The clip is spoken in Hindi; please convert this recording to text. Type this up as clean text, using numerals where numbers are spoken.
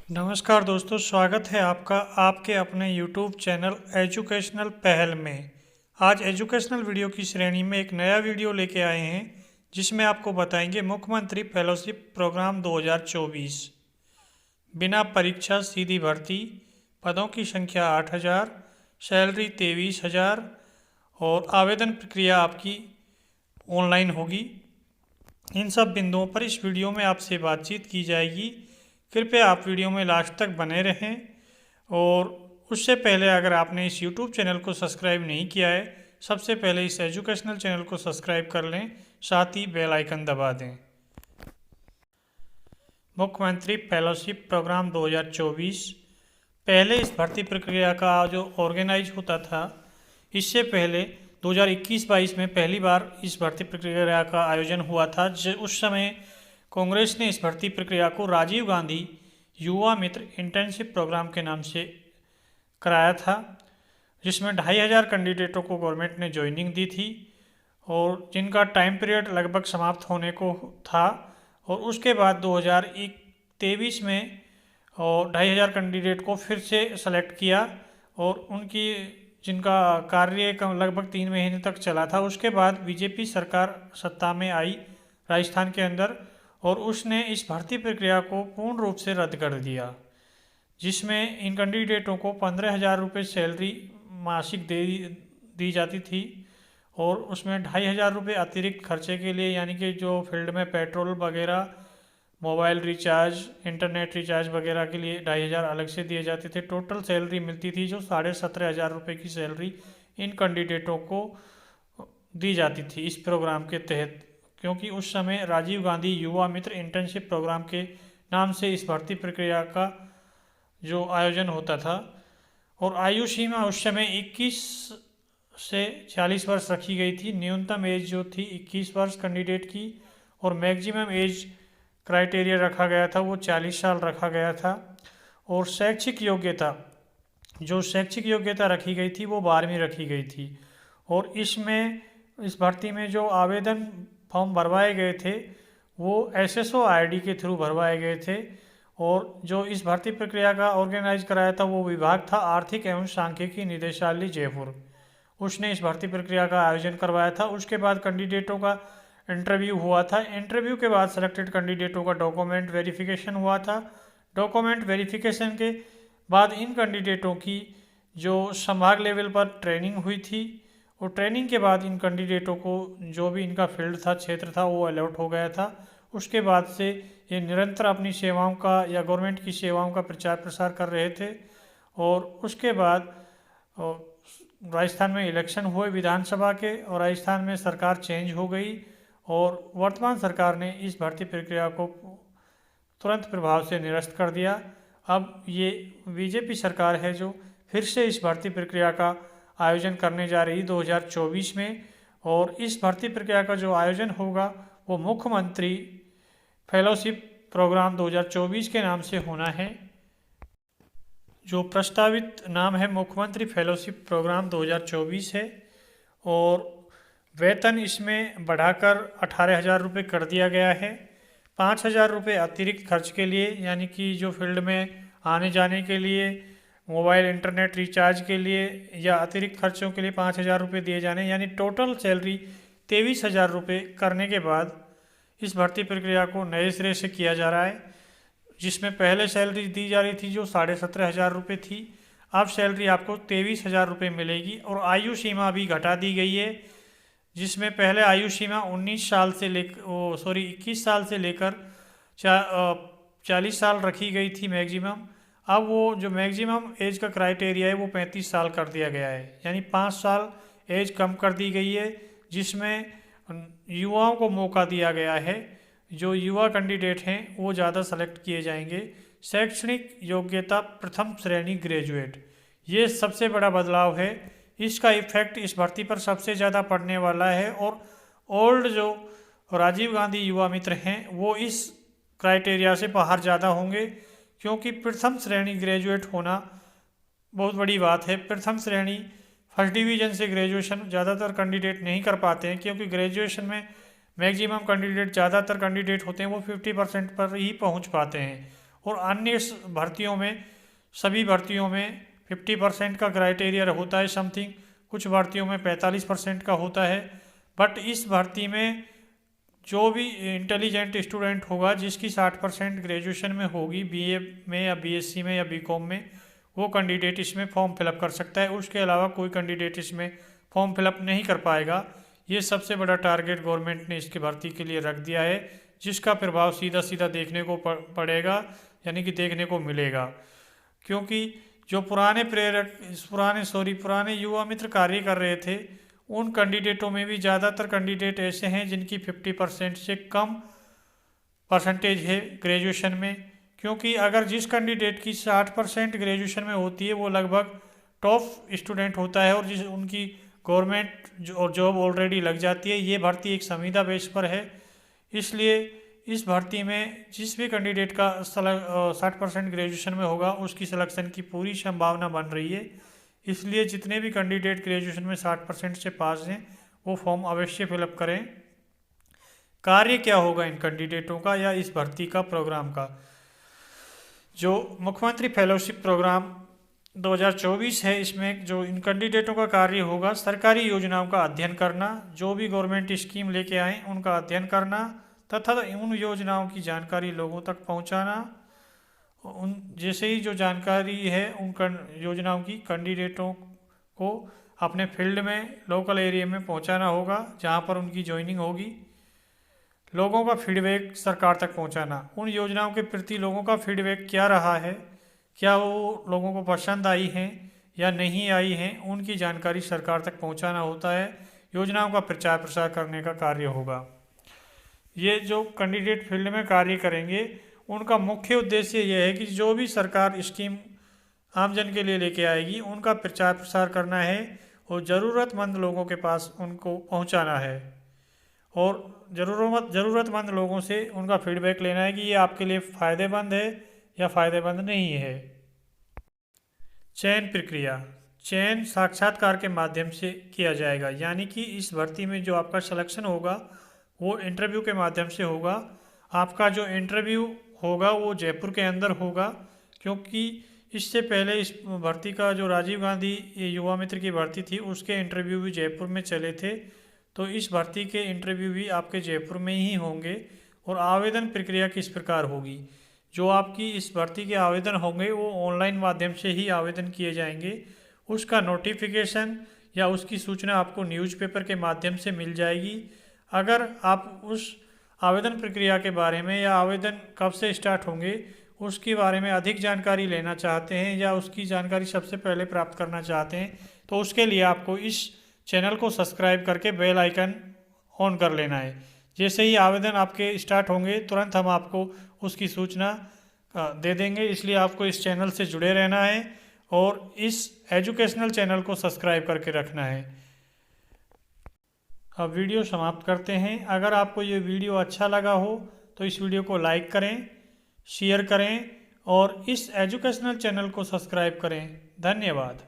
नमस्कार दोस्तों, स्वागत है आपका आपके अपने यूट्यूब चैनल एजुकेशनल पहल में। आज एजुकेशनल वीडियो की श्रेणी में एक नया वीडियो लेके आए हैं जिसमें आपको बताएंगे मुख्यमंत्री फेलोशिप प्रोग्राम 2024। बिना परीक्षा सीधी भर्ती, पदों की संख्या 8,000, सैलरी 23,000 और आवेदन प्रक्रिया आपकी ऑनलाइन होगी। इन सब बिंदुओं पर इस वीडियो में आपसे बातचीत की जाएगी। कृपया आप वीडियो में लास्ट तक बने रहें और उससे पहले अगर आपने इस YouTube चैनल को सब्सक्राइब नहीं किया है, सबसे पहले इस एजुकेशनल चैनल को सब्सक्राइब कर लें, साथ ही बेल आइकन दबा दें। मुख्यमंत्री फेलोशिप प्रोग्राम 2024 पहले इस भर्ती प्रक्रिया का जो ऑर्गेनाइज होता था, इससे पहले 2021-22 में पहली बार इस भर्ती प्रक्रिया का आयोजन हुआ था। उस समय कांग्रेस ने इस भर्ती प्रक्रिया को राजीव गांधी युवा मित्र इंटर्नशिप प्रोग्राम के नाम से कराया था, जिसमें 2,500 कैंडिडेटों को गवर्नमेंट ने ज्वाइनिंग दी थी और जिनका टाइम पीरियड लगभग समाप्त होने को था। और उसके बाद 2023 में और 2,500 कैंडिडेट को फिर से सेलेक्ट किया और उनकी जिनका कार्य लगभग 3 महीने तक चला था। उसके बाद बीजेपी सरकार सत्ता में आई राजस्थान के अंदर और उसने इस भर्ती प्रक्रिया को पूर्ण रूप से रद्द कर दिया, जिसमें इन कैंडिडेटों को 15,000 रुपये सैलरी मासिक दी जाती थी और उसमें 2,500 रुपये अतिरिक्त खर्चे के लिए, यानी कि जो फील्ड में पेट्रोल वगैरह, मोबाइल रिचार्ज, इंटरनेट रिचार्ज वगैरह के लिए 2,500 अलग से दिए जाते थे। टोटल सैलरी मिलती थी जो 17,500 रुपये की सैलरी इन कैंडिडेटों को दी जाती थी इस प्रोग्राम के तहत, क्योंकि उस समय राजीव गांधी युवा मित्र इंटर्नशिप प्रोग्राम के नाम से इस भर्ती प्रक्रिया का जो आयोजन होता था। और आयु सीमा उस समय 21 से 40 वर्ष रखी गई थी। न्यूनतम एज जो थी 21 वर्ष कैंडिडेट की और मैक्सिमम एज क्राइटेरिया रखा गया था वो 40 साल रखा गया था। और शैक्षिक योग्यता रखी गई थी वो 12वीं रखी गई थी। और इस भर्ती में जो आवेदन फॉर्म भरवाए गए थे वो SSO ID के थ्रू भरवाए गए थे। और जो इस भर्ती प्रक्रिया का ऑर्गेनाइज कराया था वो विभाग था आर्थिक एवं सांख्यिकी निदेशालय जयपुर। उसने इस भर्ती प्रक्रिया का आयोजन करवाया था। उसके बाद कैंडिडेटों का इंटरव्यू हुआ था। इंटरव्यू के बाद सेलेक्टेड कैंडिडेटों का डॉक्यूमेंट वेरिफिकेशन हुआ था। डॉक्यूमेंट वेरिफिकेशन के बाद इन कैंडिडेटों की जो संभाग लेवल पर ट्रेनिंग हुई थी और ट्रेनिंग के बाद इन कैंडिडेटों को जो भी इनका फील्ड था, क्षेत्र था, वो अलॉट हो गया था। उसके बाद से ये निरंतर अपनी सेवाओं का या गवर्नमेंट की सेवाओं का प्रचार प्रसार कर रहे थे। और उसके बाद राजस्थान में इलेक्शन हुए विधानसभा के और राजस्थान में सरकार चेंज हो गई और वर्तमान सरकार ने इस भर्ती प्रक्रिया को तुरंत प्रभाव से निरस्त कर दिया। अब ये बीजेपी सरकार है जो फिर से इस भर्ती प्रक्रिया का आयोजन करने जा रही 2024 में। और इस भर्ती प्रक्रिया का जो आयोजन होगा वो मुख्यमंत्री फेलोशिप प्रोग्राम 2024 के नाम से होना है। जो प्रस्तावित नाम है मुख्यमंत्री फेलोशिप प्रोग्राम 2024 है। और वेतन इसमें बढ़ाकर 18,000 रुपये कर दिया गया है। 5,000 रुपये अतिरिक्त खर्च के लिए, यानी कि जो फील्ड में आने जाने के लिए, मोबाइल इंटरनेट रिचार्ज के लिए या अतिरिक्त खर्चों के लिए 5,000 रुपये दिए जाने, यानी टोटल सैलरी 23,000 रुपये करने के बाद इस भर्ती प्रक्रिया को नए सिरे से किया जा रहा है। जिसमें पहले सैलरी दी जा रही थी जो 17,500 रुपये थी, अब सैलरी आपको 23,000 रुपये मिलेगी। और आयु सीमा भी घटा दी गई है, जिसमें पहले आयु सीमा 21 साल से लेकर 40 साल रखी गई थी मैक्सिमम। अब वो जो मैक्सिमम एज का क्राइटेरिया है वो 35 साल कर दिया गया है, यानी 5 साल एज कम कर दी गई है, जिसमें युवाओं को मौका दिया गया है। जो युवा कैंडिडेट हैं वो ज़्यादा सेलेक्ट किए जाएंगे। शैक्षणिक योग्यता प्रथम श्रेणी ग्रेजुएट, ये सबसे बड़ा बदलाव है। इसका इफेक्ट इस भर्ती पर सबसे ज़्यादा पड़ने वाला है। और ओल्ड जो राजीव गांधी युवा मित्र हैं वो इस क्राइटेरिया से बाहर ज़्यादा होंगे, क्योंकि प्रथम श्रेणी ग्रेजुएट होना बहुत बड़ी बात है। प्रथम श्रेणी फर्स्ट डिवीज़न से ग्रेजुएशन ज़्यादातर कैंडिडेट नहीं कर पाते हैं, क्योंकि ग्रेजुएशन में मैक्सिमम कैंडिडेट ज़्यादातर कैंडिडेट होते हैं वो 50% पर ही पहुंच पाते हैं। और अन्य भर्तियों में, सभी भर्तियों में 50% का क्राइटेरिया होता है समथिंग, कुछ भर्तियों में 45% का होता है। बट इस भर्ती में जो भी इंटेलिजेंट स्टूडेंट होगा जिसकी 60% ग्रेजुएशन में होगी, बीए में या बीएससी में या बीकॉम में, वो कैंडिडेट इसमें फॉर्म फिलअप कर सकता है। उसके अलावा कोई कैंडिडेट इसमें फॉर्म फिलअप नहीं कर पाएगा। ये सबसे बड़ा टारगेट गवर्नमेंट ने इसकी भर्ती के लिए रख दिया है, जिसका प्रभाव सीधा सीधा देखने को पड़ेगा, यानी कि देखने को मिलेगा। क्योंकि जो पुराने युवा मित्र कार्य कर रहे थे, उन कैंडिडेटों में भी ज़्यादातर कैंडिडेट ऐसे हैं जिनकी 50% से कम परसेंटेज है ग्रेजुएशन में। क्योंकि अगर जिस कैंडिडेट की 60% ग्रेजुएशन में होती है वो लगभग टॉप स्टूडेंट होता है, और जिस उनकी गवर्नमेंट और जॉब ऑलरेडी लग जाती है। ये भर्ती एक संविदा बेस पर है, इसलिए इस भर्ती में जिस भी कैंडिडेट का 60% ग्रेजुएशन में होगा उसकी सिलेक्शन की पूरी संभावना बन रही है। इसलिए जितने भी कैंडिडेट ग्रेजुएशन में 60% से पास हैं वो फॉर्म अवश्य फिलअप करें। कार्य क्या होगा इन कैंडिडेटों का या इस भर्ती का प्रोग्राम का? जो मुख्यमंत्री फेलोशिप प्रोग्राम 2024 है, इसमें जो इन कैंडिडेटों का कार्य होगा, सरकारी योजनाओं का अध्ययन करना, जो भी गवर्नमेंट स्कीम लेके आए उनका अध्ययन करना तथा उन योजनाओं की जानकारी लोगों तक पहुंचाना। उन जैसे ही जो जानकारी है उन योजनाओं की कैंडिडेटों को अपने फील्ड में, लोकल एरिया में पहुंचाना होगा जहां पर उनकी ज्वाइनिंग होगी। लोगों का फीडबैक सरकार तक पहुंचाना, उन योजनाओं के प्रति लोगों का फीडबैक क्या रहा है, क्या वो लोगों को पसंद आई हैं या नहीं आई हैं, उनकी जानकारी सरकार तक पहुंचाना होता है। योजनाओं का प्रचार प्रसार करने का कार्य होगा। ये जो कैंडिडेट फील्ड में कार्य करेंगे उनका मुख्य उद्देश्य यह है कि जो भी सरकार स्कीम आमजन के लिए लेके आएगी उनका प्रचार प्रसार करना है और ज़रूरतमंद लोगों के पास उनको पहुंचाना है, और ज़रूरतमंद लोगों से उनका फीडबैक लेना है कि ये आपके लिए फ़ायदेमंद है या फ़ायदेमंद नहीं है। चयन प्रक्रिया, चयन साक्षात्कार के माध्यम से किया जाएगा, यानी कि इस भर्ती में जो आपका सिलेक्शन होगा वो इंटरव्यू के माध्यम से होगा। आपका जो इंटरव्यू होगा वो जयपुर के अंदर होगा, क्योंकि इससे पहले इस भर्ती का जो राजीव गांधी युवा मित्र की भर्ती थी उसके इंटरव्यू भी जयपुर में चले थे। तो इस भर्ती के इंटरव्यू भी आपके जयपुर में ही होंगे। और आवेदन प्रक्रिया किस प्रकार होगी? जो आपकी इस भर्ती के आवेदन होंगे वो ऑनलाइन माध्यम से ही आवेदन किए जाएंगे। उसका नोटिफिकेशन या उसकी सूचना आपको न्यूज़पेपर के माध्यम से मिल जाएगी। अगर आप उस आवेदन प्रक्रिया के बारे में या आवेदन कब से स्टार्ट होंगे उसके बारे में अधिक जानकारी लेना चाहते हैं या उसकी जानकारी सबसे पहले प्राप्त करना चाहते हैं, तो उसके लिए आपको इस चैनल को सब्सक्राइब करके बेल आइकन ऑन कर लेना है। जैसे ही आवेदन आपके स्टार्ट होंगे तुरंत हम आपको उसकी सूचना दे देंगे। इसलिए आपको इस चैनल से जुड़े रहना है और इस एजुकेशनल चैनल को सब्सक्राइब करके रखना है। अब वीडियो समाप्त करते हैं। अगर आपको ये वीडियो अच्छा लगा हो तो इस वीडियो को लाइक करें, शेयर करें और इस एजुकेशनल चैनल को सब्सक्राइब करें। धन्यवाद।